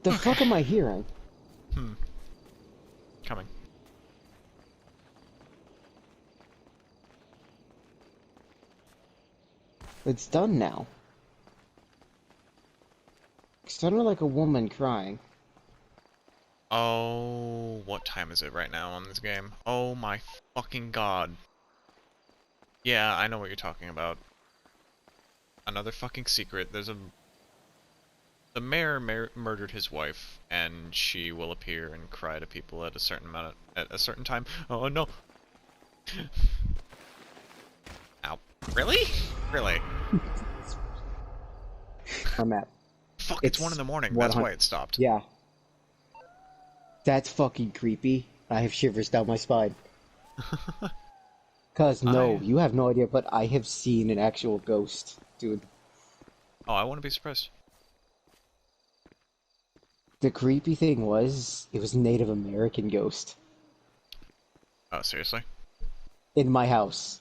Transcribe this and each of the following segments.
The fuck am I hearing? Coming. It's done now. It sounded like a woman crying. Oh, what time is it right now on this game? Oh my fucking god. Yeah, I know what you're talking about. Another fucking secret. The mayor murdered his wife, and she will appear and cry to people at a certain at a certain time. Oh no! Ow! Really? Really? I'm at. Fuck! It's 1 in the morning. That's why it stopped. Yeah. That's fucking creepy. I have shivers down my spine. Cause no, you have no idea, but I have seen an actual ghost, dude. Oh, I wouldn't be surprised. The creepy thing was, it was a Native American ghost. Oh, seriously? In my house.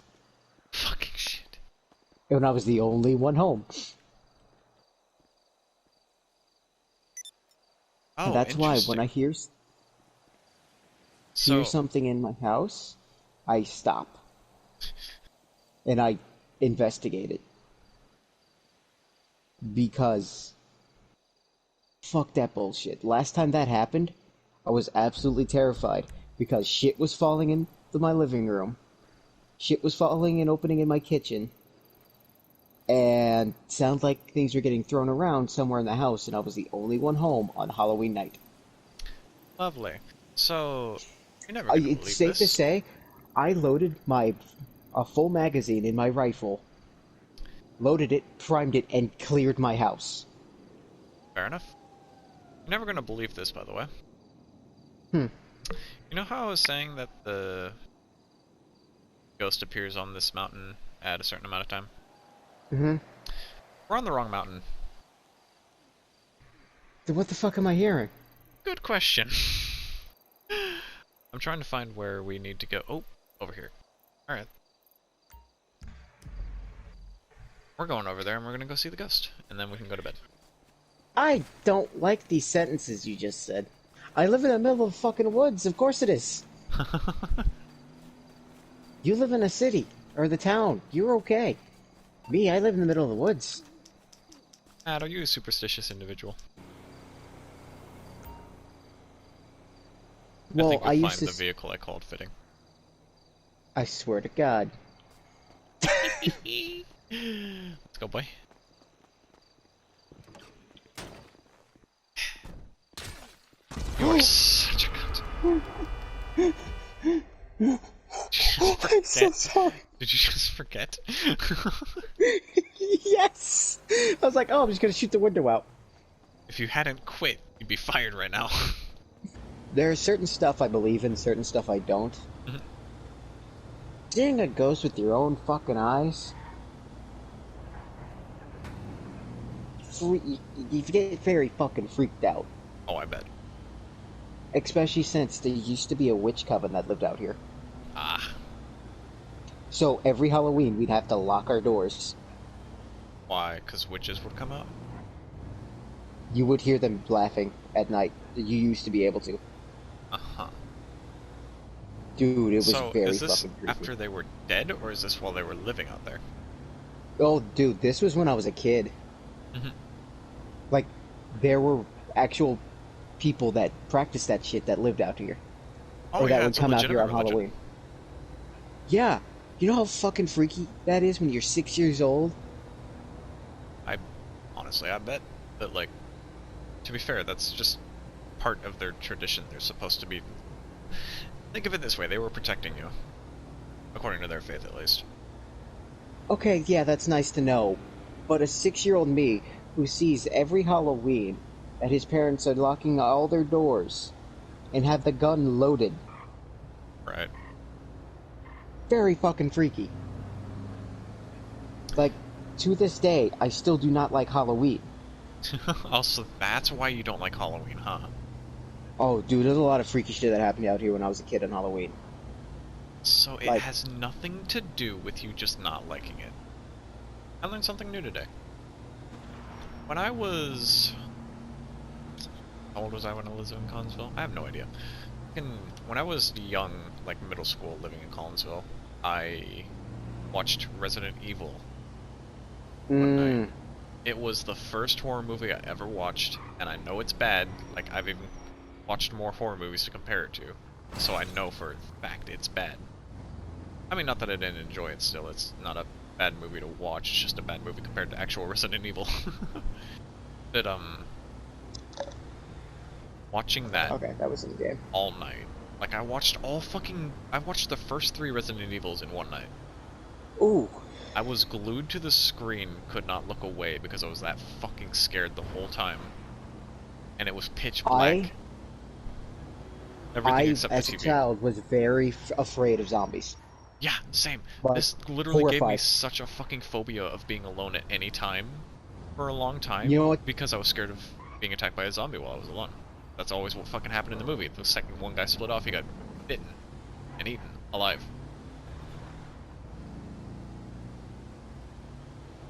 Fucking shit. And I was the only one home. Oh, and that's why when I hear something in my house, I stop. And I investigate it. Because fuck that bullshit. Last time that happened, I was absolutely terrified because shit was falling into my living room. Shit was falling and opening in my kitchen. And sounded like things were getting thrown around somewhere in the house, and I was the only one home on Halloween night. Lovely. So, you're never gonna believe it's safe to say, I loaded a full magazine in my rifle, loaded it, primed it, and cleared my house. Fair enough. You're never gonna believe this, by the way. You know how I was saying that the ghost appears on this mountain at a certain amount of time? We're on the wrong mountain. Then what the fuck am I hearing? Good question. I'm trying to find where we need to go. Oh, over here. Alright. We're going over there and we're gonna go see the ghost. And then we can go to bed. I don't like these sentences you just said. I live in the middle of the fucking woods. Of course it is. You live in a city. Or the town. You're okay. Me, I live in the middle of the woods. Matt, are you a superstitious individual? Well, I think I you'll used find to the vehicle I called fitting. I swear to God. Let's go, boy. You're such a cunt. I'm so sorry. Did you just forget? Yes! I was like, oh, I'm just gonna shoot the window out. If you hadn't quit, you'd be fired right now. There's certain stuff I believe in, certain stuff I don't. Seeing a ghost with your own fucking eyes... You get very fucking freaked out. Oh, I bet. Especially since there used to be a witch coven that lived out here. Ah. So every Halloween we'd have to lock our doors. Why? Because witches would come out? You would hear them laughing at night. You used to be able to. Uh-huh. Dude, it was so, very is this fucking creepy. after they were dead, or is this while they were living out there? Oh, dude, this was when I was a kid. Like, there were actual people that practiced that shit that lived out here. Oh, or yeah, that would it's come a out here on legitimate Halloween. Yeah. You know how fucking freaky that is when you're 6 years old? Honestly, I bet that, like, to be fair, that's just part of their tradition. They're supposed to be... Think of it this way, they were protecting you. According to their faith, at least. Okay, yeah, that's nice to know. But a 6-year-old me, who sees every Halloween that his parents are locking all their doors and have the gun loaded. Right. Very fucking freaky. Like, to this day, I still do not like Halloween. Also, that's why you don't like Halloween, huh? Oh, dude, there's a lot of freaky shit that happened out here when I was a kid on Halloween. So it has nothing to do with you just not liking it. I learned something new today. When I was How old was I when I lived in Collinsville? I have no idea. When I was young, like middle school, living in Collinsville, I watched Resident Evil one night. Mm, It was the first horror movie I ever watched, and I know it's bad. Like, I've even watched more horror movies to compare it to, so I know for a fact it's bad. I mean, not that I didn't enjoy it still, it's not a bad movie to watch, it's just a bad movie compared to actual Resident Evil. But, watching that okay, that was in the game. all night. Like, I watched the first 3 Resident Evils in one night. Ooh. I was glued to the screen, could not look away because I was that fucking scared the whole time. And it was pitch black. Everything except the as a TV. child, was very afraid of zombies. Yeah, same. But This literally gave me horrified. such a fucking phobia of being alone at any time for a long time. You know what? Because I was scared of being attacked by a zombie while I was alone. That's always what fucking happened in the movie. The second one guy split off, he got bitten and eaten alive.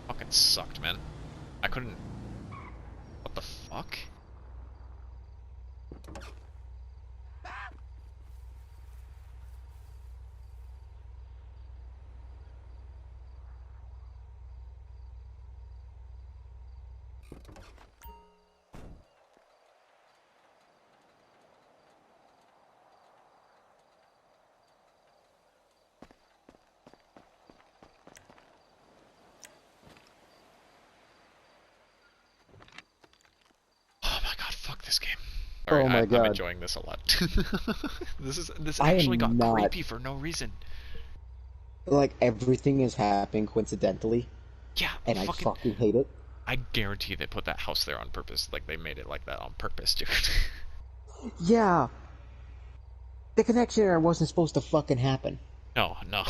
Fucking sucked, man. I couldn't... What the fuck? Oh my god, fuck this game. Sorry, Oh my god. I'm enjoying this a lot. This I actually got am not. creepy for no reason. Like, everything is happening coincidentally, Yeah, and I fucking hate it. I guarantee they put that house there on purpose. Like, they made it like that on purpose, dude. Yeah. The connection error wasn't supposed to fucking happen. No, no.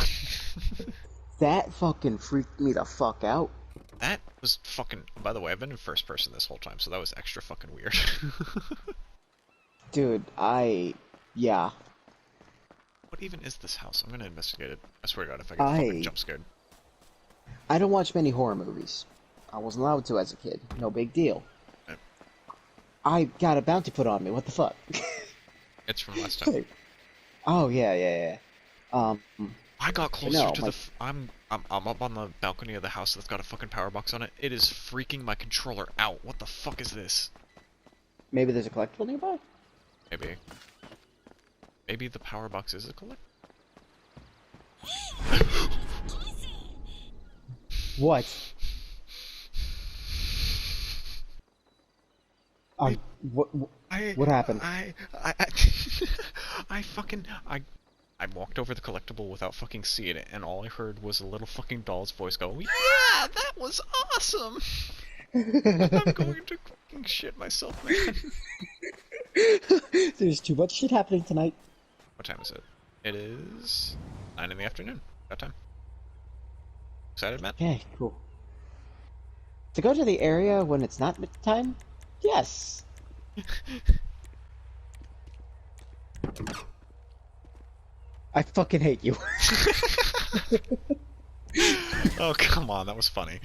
That fucking freaked me the fuck out. That was fucking... By the way, I've been in first person this whole time, so that was extra fucking weird. Dude, yeah. What even is this house? I'm gonna investigate it. I swear to god, if I get fucking jump scared. I don't watch many horror movies. I wasn't allowed to as a kid. No big deal. Right. I got a bounty put on me. What the fuck? It's from last time. Oh, yeah. I got closer no, to the... I'm up on the balcony of the house that's got a fucking power box on it. It is freaking my controller out. What the fuck is this? Maybe there's a collectible nearby? Maybe. Maybe the power box is a collect... What? What happened? I walked over the collectible without fucking seeing it, and all I heard was a little fucking doll's voice go, "Yeah, that was awesome!" I'm going to fucking shit myself, man. There's too much shit happening tonight. What time is it? It is 9 in the afternoon. Got time. Excited, Matt? Okay, cool. To go to the area when it's not time? Yes. I fucking hate you. Oh, come on, that was funny.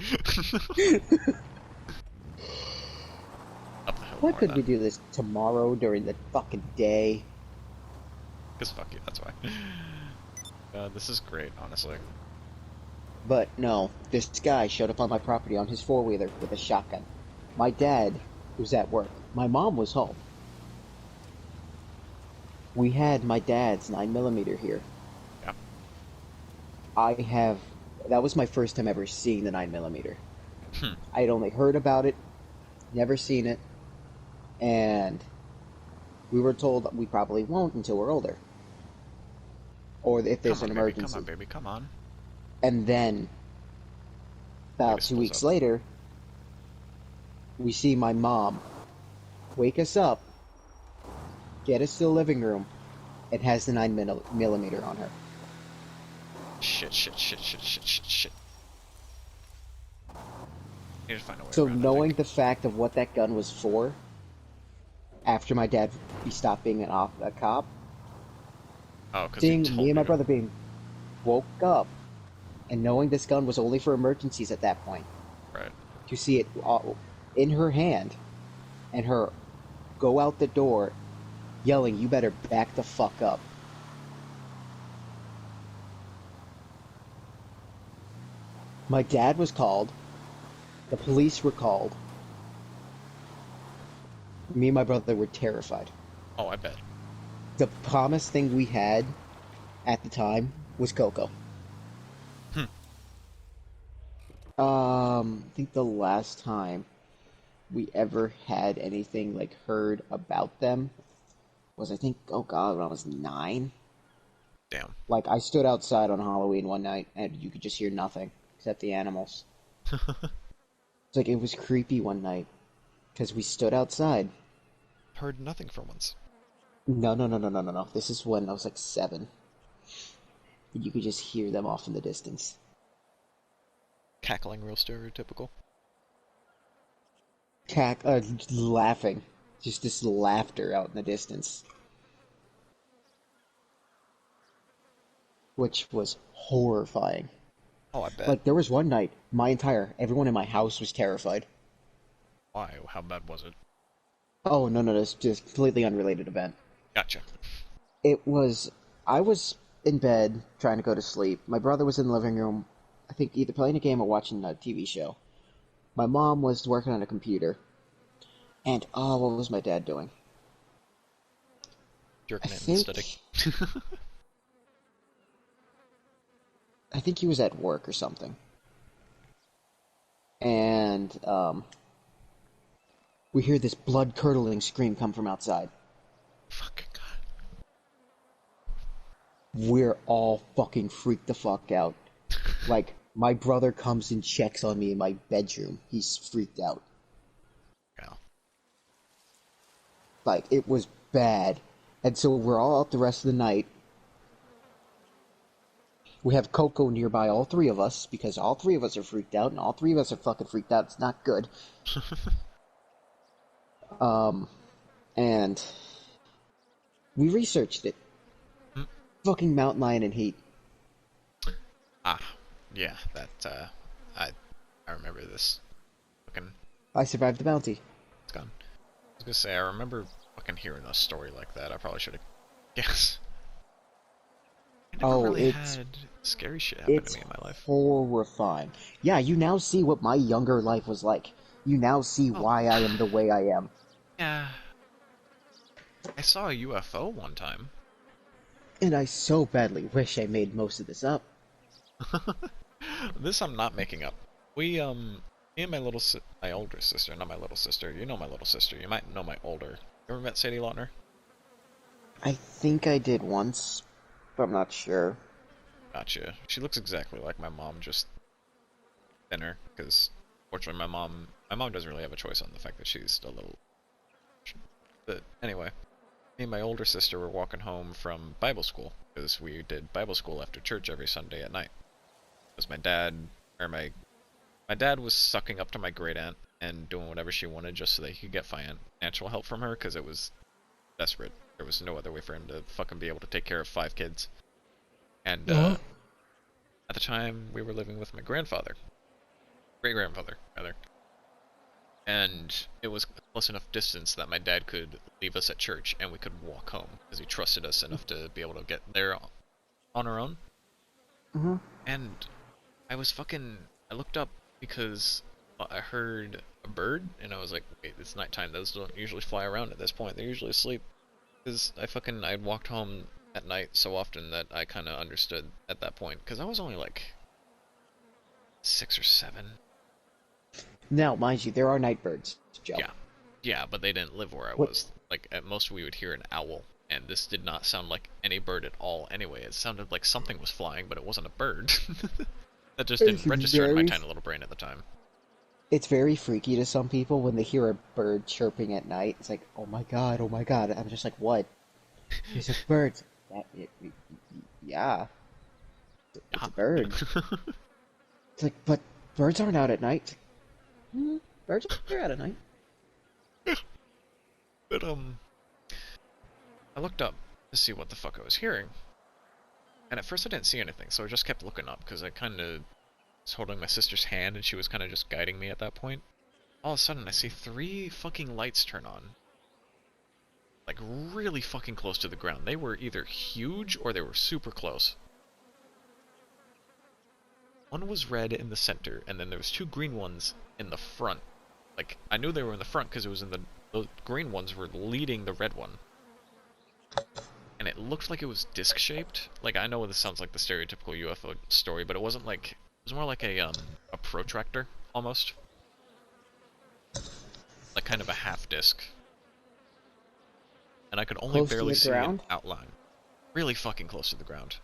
Up the hill Why more, couldn't we then. do this tomorrow during the fucking day? Because fuck you, that's why. This is great, honestly. But no, this guy showed up on my property on his four-wheeler with a shotgun. My dad was at work. My mom was home. We had my dad's 9mm here. Yeah. That was my first time ever seeing the 9mm. Hmm. I had only heard about it, never seen it, and we were told that we probably won't until we're older. Or if there's an emergency. Come on, baby, come on. And then, about 2 weeks later, we see my mom wake us up, get us to the living room, and has the 9mm on her. Shit. Need to find a way So around, knowing the fact of what that gun was for, after my dad stopped being a cop, oh, because seeing me and my brother being woke up, and knowing this gun was only for emergencies at that point, right. to see it in her hand, and her go out the door yelling, "You better back the fuck up." My dad was called. The police were called. Me and my brother were terrified. Oh, I bet. The calmest thing we had at the time was Coco. Hmm. I think the last time we ever had anything like heard about them was, I think, oh god, when I was 9. Damn. Like, I stood outside on Halloween one night and you could just hear nothing except the animals. It's like, it was creepy one night because we stood outside. Heard nothing for once. No, no, no, no, no, no, no. This is when I was like 7. And you could just hear them off in the distance. Cackling, real stereotypical. Laughing. Just this laughter out in the distance. Which was horrifying. Oh, I bet. Like, there was one night, everyone in my house was terrified. Why? How bad was it? Oh, no, no, this is just a completely unrelated event. Gotcha. I was in bed trying to go to sleep. My brother was in the living room, I think either playing a game or watching a TV show. My mom was working on a computer. And, oh, what was my dad doing? Jerking it and studying. I think he was at work or something. And, we hear this blood-curdling scream come from outside. Fucking god. We're all fucking freaked the fuck out. Like, my brother comes and checks on me in my bedroom. He's freaked out. Yeah. Like, it was bad. And so we're all up the rest of the night. We have Coco nearby, all 3 of us, because all 3 of us are freaked out, and all 3 of us are fucking freaked out. It's not good. And we researched it. Fucking mountain lion and heat. Ah, yeah, I remember this. Fucking, I survived the bounty. it's gone. I was gonna say, I remember fucking hearing a story like that. I probably should have guessed. I never really had scary shit happen to me in my life. Horrifying. Yeah, you now see what my younger life was like. You now see why I am the way I am. Yeah. I saw a UFO one time. And I so badly wish I made most of this up. This I'm not making up. Me and my older sister, not my little sister. You know my little sister. You might know my older. You ever met Sadie Lautner? I think I did once, but I'm not sure. Gotcha. She looks exactly like my mom, just thinner. Because fortunately, my mom doesn't really have a choice on the fact that she's a little. But anyway, me and my older sister were walking home from Bible school because we did Bible school after church every Sunday at night. Because my dad was sucking up to my great aunt and doing whatever she wanted just so that he could get financial help from her because it was desperate. There was no other way for him to fucking be able to take care of 5 kids. And at the time, we were living with my grandfather, great-grandfather, rather. And it was close enough distance that my dad could leave us at church and we could walk home because he trusted us enough to be able to get there on our own. Mm-hmm. And I looked up because I heard a bird and I was like, wait, it's nighttime. Those don't usually fly around at this point. They're usually asleep. Because I'd walked home at night so often that I kind of understood at that point. Because I was only like 6 or 7. Now, mind you, there are night birds, Joe. Yeah, but they didn't live where I was. Like, at most we would hear an owl, and this did not sound like any bird at all anyway. It sounded like something was flying, but it wasn't a bird. That just didn't register in my tiny little brain at the time. It's very freaky to some people when they hear a bird chirping at night. It's like, oh my god, oh my god. I'm just like, what? There's a bird. Yeah. It's a bird. It's like, but birds aren't out at night. Birds are out at night. But, I looked up to see what the fuck I was hearing. And at first I didn't see anything, so I just kept looking up, because I kind of was holding my sister's hand, and she was kind of just guiding me at that point. All of a sudden, I see 3 fucking lights turn on. like really fucking close to the ground. They were either huge or they were super close. One was red in the center, and then there was two green ones in the front. Like, I knew they were in the front because it was in the green ones were leading the red one. And it looked like it was disc-shaped. Like, I know this sounds like the stereotypical UFO story, but it wasn't like, it was more like a protractor, almost. Like, kind of a half-disc. And I could only Close to barely the see an ground? outline. Really fucking close to the ground.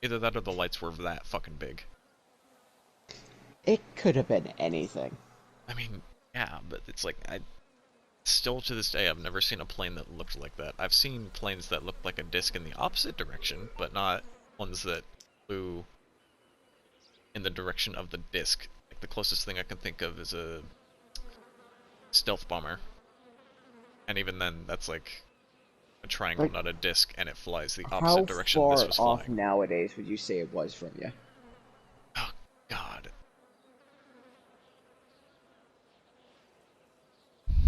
Either that or the lights were that fucking big. It could have been anything. I mean, yeah, but it's like, still to this day, I've never seen a plane that looked like that. I've seen planes that looked like a disc in the opposite direction, but not ones that flew in the direction of the disc. Like, the closest thing I can think of is a stealth bomber. And even then, that's like a triangle, Like, not a disc, and it flies the how opposite direction far this was off flying. nowadays would you say it was from you? Oh, God.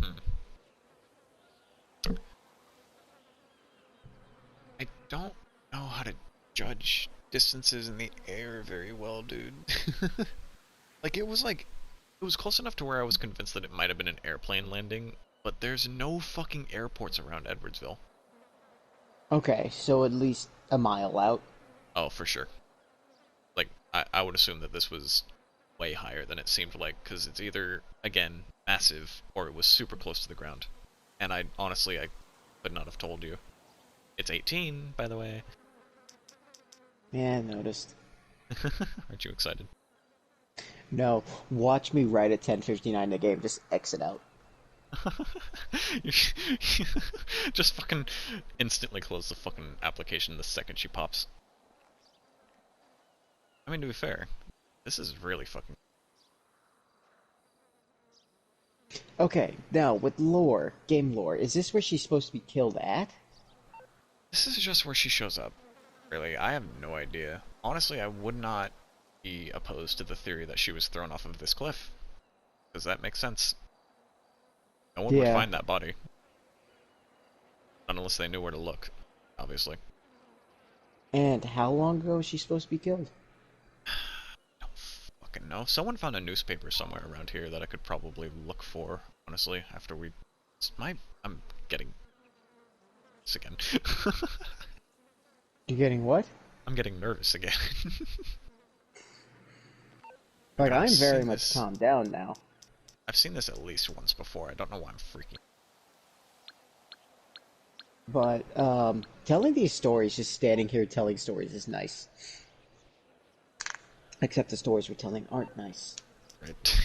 Hmm. I don't know how to judge distances in the air very well, dude. Like, it was close enough to where I was convinced that it might have been an airplane landing, but there's no fucking airports around Edwardsville. Okay, so at least a mile out. Oh, for sure. Like, I would assume that this was way higher than it seemed like, because it's either, again, massive, or it was super close to the ground. And honestly, I could not have told you. It's 18, by the way. Yeah, I noticed. Aren't you excited? No, watch me right at 10:59 in the game. Just exit out. Just fucking instantly close the fucking application the second she pops. I mean, to be fair, this is really fucking... Okay, now with lore, game lore, is this where she's supposed to be killed at? This is just where she shows up. Really, I have no idea. Honestly, I would not be opposed to the theory that she was thrown off of this cliff. Because that makes sense. No one would Yeah. find that body. Not unless they knew where to look, obviously. And how long ago is she supposed to be killed? Don't fucking know. Someone found a newspaper somewhere around here that I could probably look for, honestly, after we... I'm getting... this again. You're getting what? I'm getting nervous again. Like, I've I'm very seen much this. calmed down now. I've seen this at least once before. I don't know why I'm freaking... But, telling these stories, just standing here telling stories is nice. Except the stories we're telling aren't nice. Right.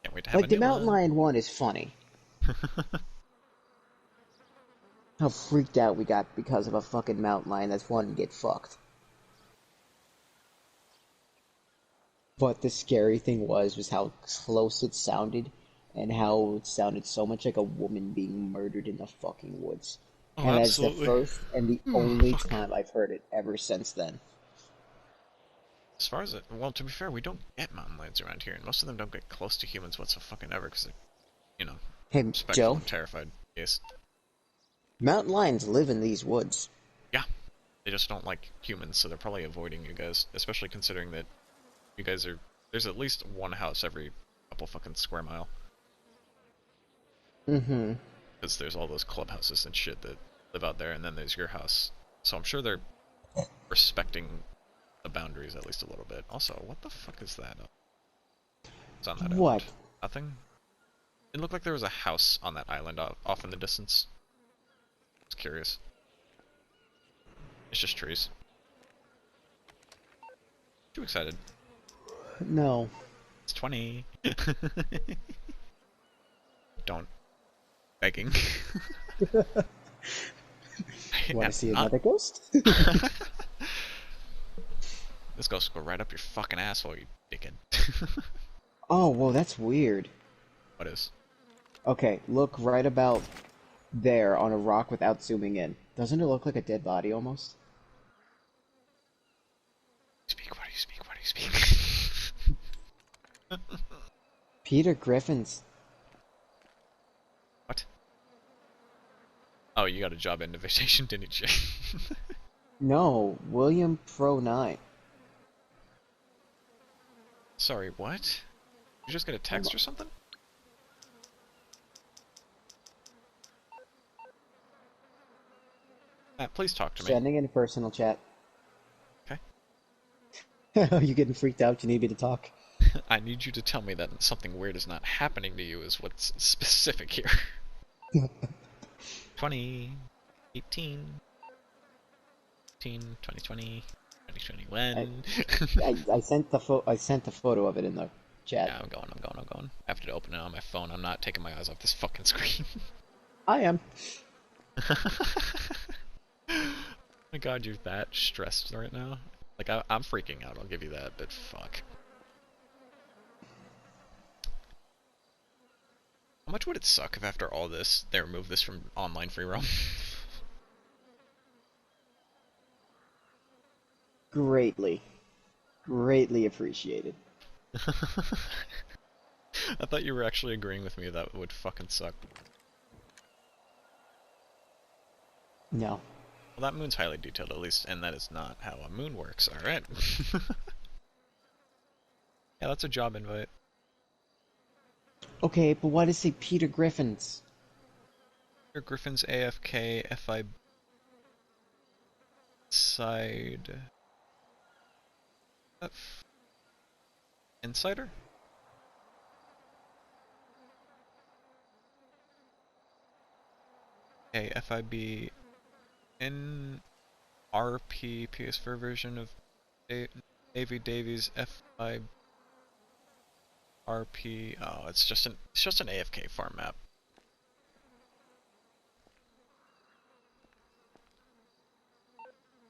Can't wait to have Like, a the new Mountain one. Lion one is funny. How freaked out we got because of a fucking mountain lion that's wanting to get fucked. But the scary thing was how close it sounded, and how it sounded so much like a woman being murdered in the fucking woods. Oh, And that's the absolutely. first and the Oh, only fuck. time I've heard it ever since then. As far as it... Well, to be fair, we don't get mountain lions around here, and most of them don't get close to humans whatsoever ever, because they're, you know, Hey, respectful Joe, and terrified. Yes. mountain lions live in these woods. Yeah. They just don't like humans, so they're probably avoiding you guys, especially considering that you guys are... There's at least one house every couple fucking square mile. Mm-hmm. Because there's all those clubhouses and shit that live out there, and then there's your house. So I'm sure they're respecting the boundaries at least a little bit. Also, what the fuck is that? It's on that What? island. Nothing? It looked like there was a house on that island off in the distance. I was curious. It's just trees. Too excited. No. It's 20. Don't. Begging. Want And to see not- another ghost? This ghost will go right up your fucking asshole, you dickhead. Oh, whoa, that's weird. What is? Okay, look right about there on a rock without zooming in. Doesn't it look like a dead body almost? Speak, what do you speak, what do you speak? Peter Griffin's. What? Oh, you got a job invitation, didn't you? No, William Pro 9. Sorry, what? You just get a text or something? Matt, please talk to me. Sending in a personal chat. Okay. Oh, you getting freaked out? You need me to talk? I need you to tell me that something weird is not happening to you is what's specific here. 20, 18, 2020, 2021. I sent the photo of it in the chat. Yeah, I'm going. After to open it on my phone, I'm not taking my eyes off this fucking screen. I am. Oh my god, you're that stressed right now? Like, I'm freaking out, I'll give you that, but fuck. How much would it suck if after all this, they remove this from online free roam? Greatly. Greatly appreciated. I thought you were actually agreeing with me that would fucking suck. No. Well, that moon's highly detailed, at least, and that is not how a moon works, alright. Yeah, that's a job invite. Okay, but why does it say Peter Griffin's? Peter Griffin's AFK FI side. Insider? Okay, FIB in RP PS4 version of Davy Davies FI RP. Oh, it's just an AFK farm map.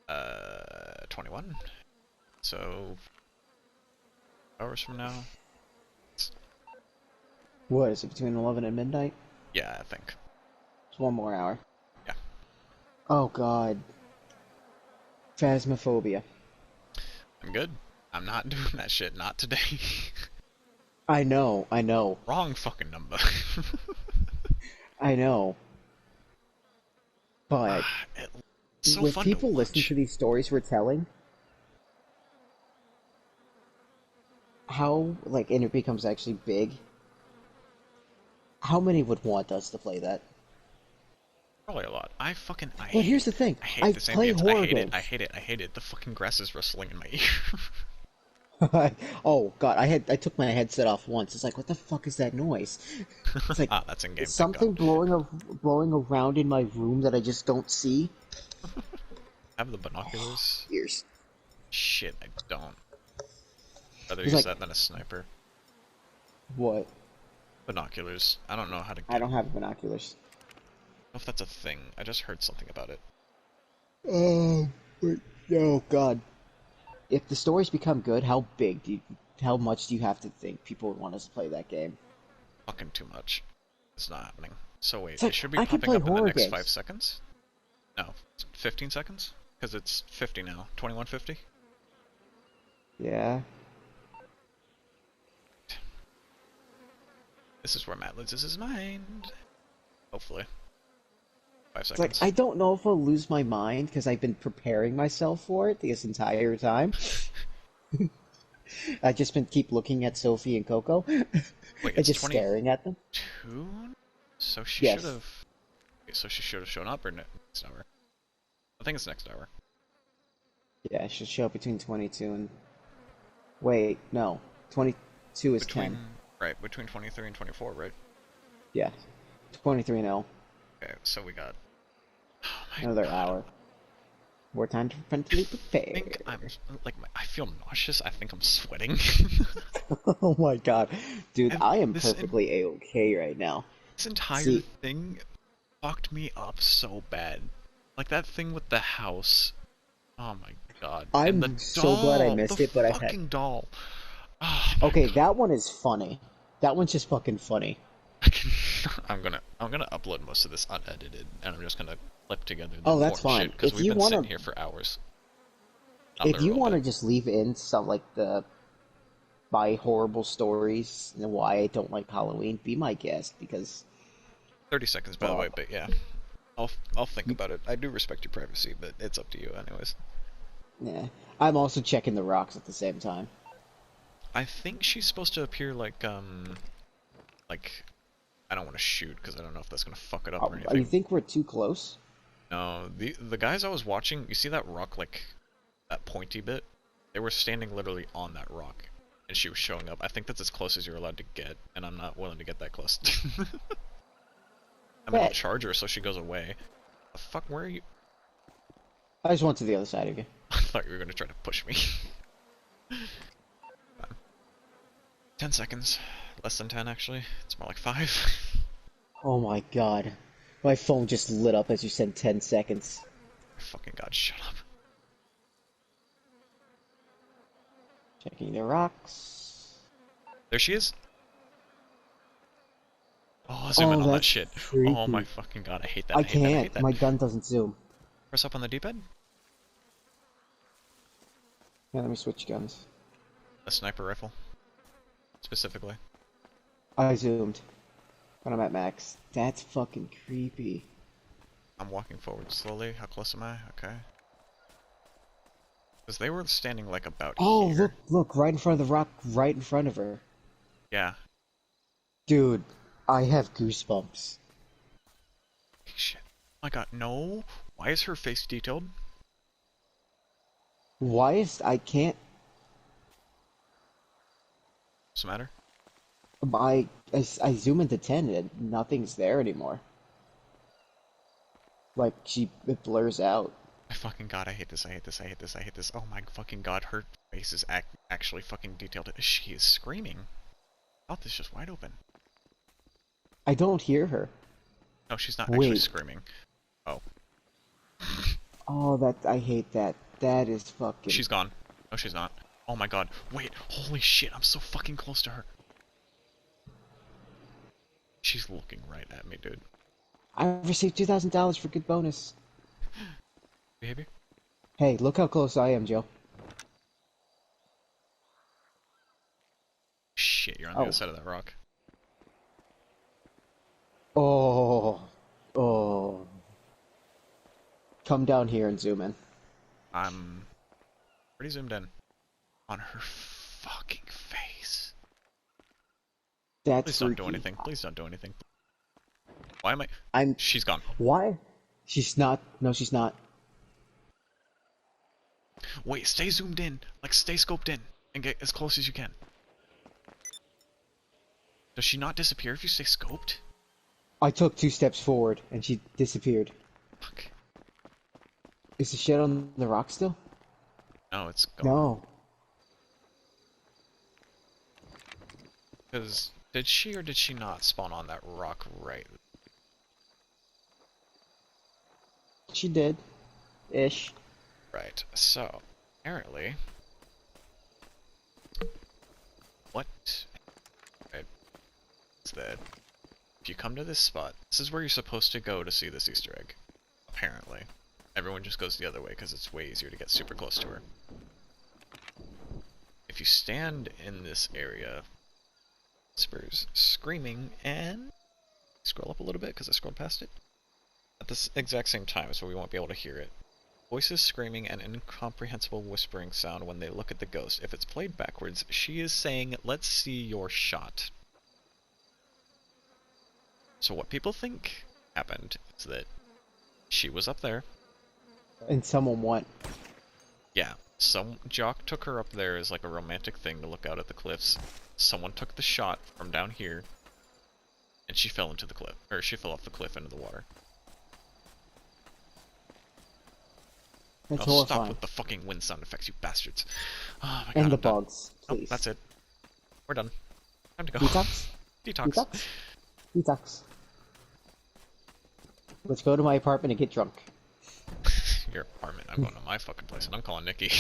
Uh, 21. So hours from now. What, is it between 11 and midnight? Yeah, I think. It's one more hour. Yeah. Oh god. Phasmophobia. I'm good. I'm not doing that shit. Not today. I know, I know. Wrong fucking number. I know. But It's so when fun people to watch. listen to these stories we're telling, how, like, and it becomes actually big, how many would want us to play that? Probably a lot. I Well, here's the thing. I hate I this play ambience. horror I hate games. it. I hate it. I hate it. The fucking grass is rustling in my ear. Oh god, I took my headset off once. It's like, what the fuck is that noise? It's like Ah, that's in game. Thank something God. blowing around in my room that I just don't see. I have the binoculars. Ears. Shit, I don't. Rather It's use like, that than a sniper. what? Binoculars. I don't know how to I get. don't have binoculars. I don't know if that's a thing. I just heard something about it. Oh, but oh god. If the stories become good, how much do you have to think people would want us to play that game? Fucking too much. It's not happening. So wait, It's it like, should be I can popping play up in the horror next 5 games. seconds? No, 15 seconds? Because it's 50 now. 2150? Yeah. This is where Matt loses his mind. Hopefully. 5 It's like, seconds. I don't know if I'll lose my mind because I've been preparing myself for it this entire time. I just been keep looking at Sophie and Coco Wait, and it's just staring at them. 22? So she should Yes. have... Okay, so she should have shown up or next hour? I think it's next hour. Yeah, it should show up between 22 and... Wait, no. 22 is 10. Right, between 23 and 24, right? Yeah. 23 and 0. Okay, so we got... Oh my Another god. hour. More time to mentally I prepare. think I'm... Like, I feel nauseous. I think I'm sweating. Oh my god. Dude, And I am this perfectly A-okay right now. This entire See, thing fucked me up so bad. Like that thing with the house. Oh my god. And the I'm so glad I doll! The missed it, but I had... fucking doll! Oh my Okay, god. that one is funny. That one's just fucking funny. I'm gonna upload most of this unedited, and I'm just gonna clip together the Oh, that's important fine. shit, because If we've you been wanna... sitting here for hours. If you want to Bit. just leave in some, like, my horrible stories and why I don't like Halloween, be my guest, because 30 seconds, by the way, fuck. but yeah. I'll think about it. I do respect your privacy, but it's up to you anyways. Yeah. I'm also checking the rocks at the same time. I think she's supposed to appear like I don't want to shoot because I don't know if that's gonna fuck it up or You anything. think we're too close? No, the guys I was watching, you see that rock, like that pointy bit? They were standing literally on that rock, and she was showing up. I think that's as close as you're allowed to get, and I'm not willing to get that close. I mean, I'll Bet. charge her so she goes away. The fuck, where are you? I just went to the other side of you. I thought you were gonna try to push me. 10 seconds. Less than 10, actually. It's more like 5. Oh my god. My phone just lit up as you said 10 seconds. Fucking god, shut up. Checking the rocks. There she is. Oh, zoom in on that that's shit. creepy. Oh my fucking god, I hate that. I I hate that. I can't. hate that. My gun doesn't zoom. Press up on the D-pad. Yeah, let me switch guns. A sniper rifle. Specifically. I zoomed. When I'm at max. That's fucking creepy. I'm walking forward slowly. How close am I? Okay. Because they were standing like about Oh, here. look, right in front of the rock, right in front of her. Yeah. Dude, I have goosebumps. Shit. Oh my god, no. Why is her face detailed? Why is I can't What's the matter? I zoom into 10 and nothing's there anymore. Like it blurs out. My fucking god, I hate this, I hate this, I hate this, I hate this. Oh my fucking god, her face is actually fucking detailed. She is screaming. Mouth is just wide open. I don't hear her. No, she's not actually Wait. screaming. Oh. Oh, I hate that. That is fucking... She's gone. No, she's not. Oh my god. Wait, holy shit, I'm so fucking close to her. She's looking right at me, dude. I received $2,000 for good bonus. Behavior? Hey, look how close I am, Joe. Shit, you're on the other side of that rock. Oh. Oh. Come down here and zoom in. I'm pretty zoomed in. On her fucking face. That's Please don't freaky. do anything. Please don't do anything. Why am I... I'm... She's gone. Why? She's not... No, she's not. Wait, stay zoomed in. Like, stay scoped in. And get as close as you can. Does she not disappear if you stay scoped? I took 2 steps forward and she disappeared. Fuck. Is the shit on the rock still? No, it's gone. No. Because did she or did she not spawn on that rock right? She did. Ish. Right. So, apparently... What? Right. Is that... If you come to this spot, this is where you're supposed to go to see this Easter egg. Apparently. Everyone just goes the other way because it's way easier to get super close to her. If you stand in this area, whispers, screaming, and scroll up a little bit because I scrolled past it. At this exact same time, so we won't be able to hear it. Voices screaming and incomprehensible whispering sound when they look at the ghost. If it's played backwards, she is saying, "Let's see your shot." So what people think happened is that she was up there. And someone went. Yeah, some jock took her up there as like a romantic thing to look out at the cliffs. Someone took the shot from down here, and she fell into the cliff, or she fell off the cliff into the water. That's Oh, stop horrifying. with the fucking wind sound effects, you bastards! Oh my god, And the I'm done. bugs, please. Oh, that's it. We're done. Time to go. Detox? Detox. Detox? Detox. Let's go to my apartment and get drunk. Your apartment. I'm going to my fucking place, and I'm calling Nikki.